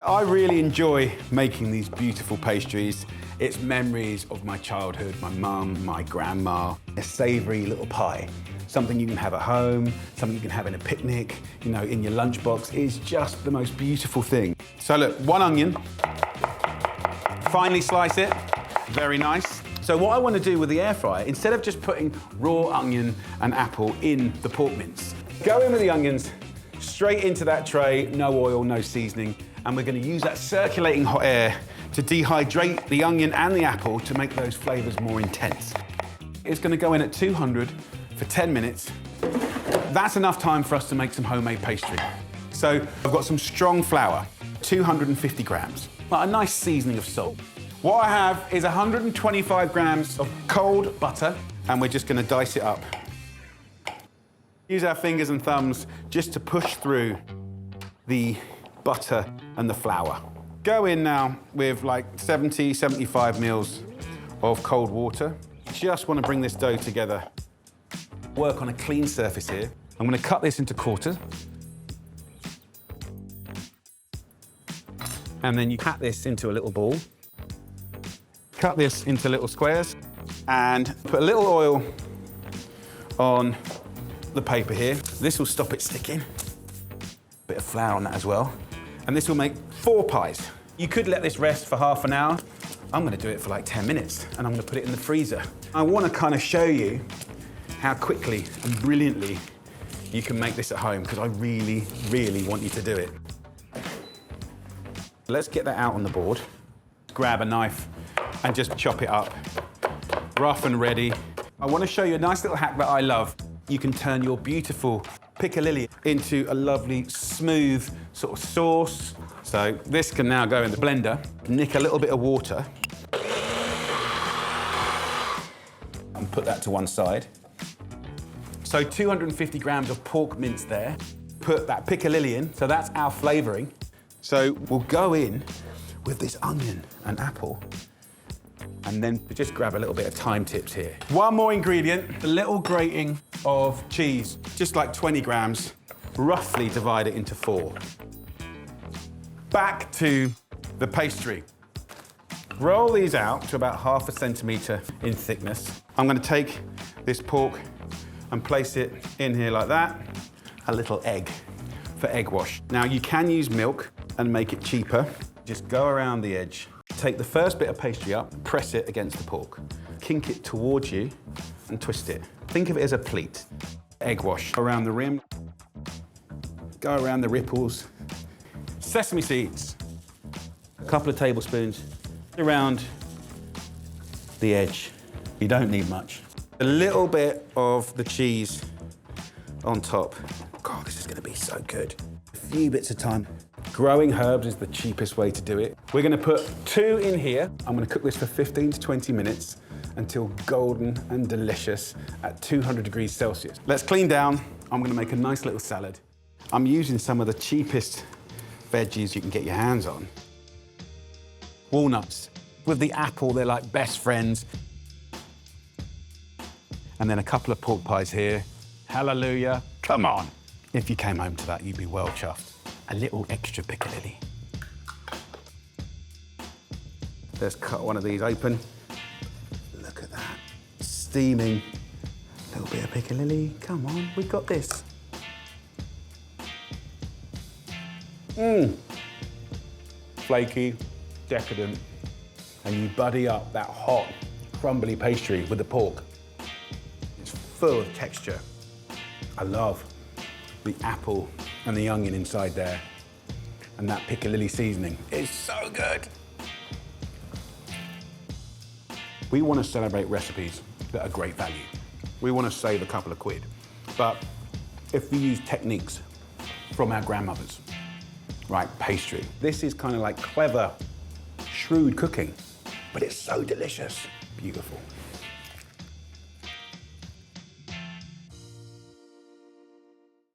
I really enjoy making these beautiful pastries. It's memories of my childhood, my mum, my grandma. A savoury little pie, something you can have at home, something you can have in a picnic, you know, in your lunchbox. It's just the most beautiful thing. So look, 1 onion, finely slice it, very nice. So what I want to do with the air fryer, instead of just putting raw onion and apple in the pork mince, go in with the onions, straight into that tray, no oil, no seasoning, and we're going to use that circulating hot air to dehydrate the onion and the apple to make those flavours more intense. It's going to go in at 200 for 10 minutes. That's enough time for us to make some homemade pastry. So I've got some strong flour, 250 grams, a nice seasoning of salt. What I have is 125 grams of cold butter, and we're just going to dice it up. Use our fingers and thumbs just to push through the butter and the flour. Go in now with like 70, 75 mils of cold water. Just want to bring this dough together. Work on a clean surface here. I'm going to cut this into quarters. And then you pat this into a little ball. Cut this into little squares and put a little oil on the paper here. This will stop it sticking. Bit of flour on that as well. And this will make 4 pies. You could let this rest for half an hour. I'm going to do it for like 10 minutes, and I'm going to put it in the freezer. I want to kind of show you how quickly and brilliantly you can make this at home, because I really, really want you to do it. Let's get that out on the board. Grab a knife and just chop it up. Rough and ready. I want to show you a nice little hack that I love. You can turn your beautiful Piccalilli into a lovely, smooth sort of sauce. So this can now go in the blender, nick a little bit of water, and put that to one side. So 250 grams of pork mince there. Put that Piccalilli in, so that's our flavouring. So we'll go in with this onion and apple, and then just grab a little bit of thyme tips here. One more ingredient, a little grating of cheese, just like 20 grams, roughly divide it into 4. Back to the pastry. Roll these out to about ½ centimetre in thickness. I'm going to take this pork and place it in here like that. A little egg for egg wash. Now you can use milk and make it cheaper. Just go around the edge. Take the first bit of pastry up, press it against the pork. Kink it towards you and twist it. Think of it as a pleat. Egg wash around the rim. Go around the ripples. Sesame seeds. A couple of tablespoons around the edge. You don't need much. A little bit of the cheese on top. God, this is going to be so good. A few bits of thyme. Growing herbs is the cheapest way to do it. We're going to put 2 in here. I'm going to cook this for 15 to 20 minutes until golden and delicious at 200 degrees Celsius. Let's clean down. I'm going to make a nice little salad. I'm using some of the cheapest veggies you can get your hands on. Walnuts. With the apple, they're like best friends. And then a couple of pork pies here. Hallelujah. Come on. If you came home to that, you'd be well chuffed. A little extra Piccalilli. Let's cut one of these open. Look at that. Steaming. A little bit of Piccalilli. Come on, we got this. Mmm. Flaky, decadent. And you buddy up that hot, crumbly pastry with the pork. It's full of texture. I love the apple and the onion inside there. And that Piccalilli seasoning is so good. We want to celebrate recipes that are great value. We want to save a couple of quid. But if we use techniques from our grandmothers, right, pastry, this is kind of like clever, shrewd cooking, but it's so delicious. Beautiful.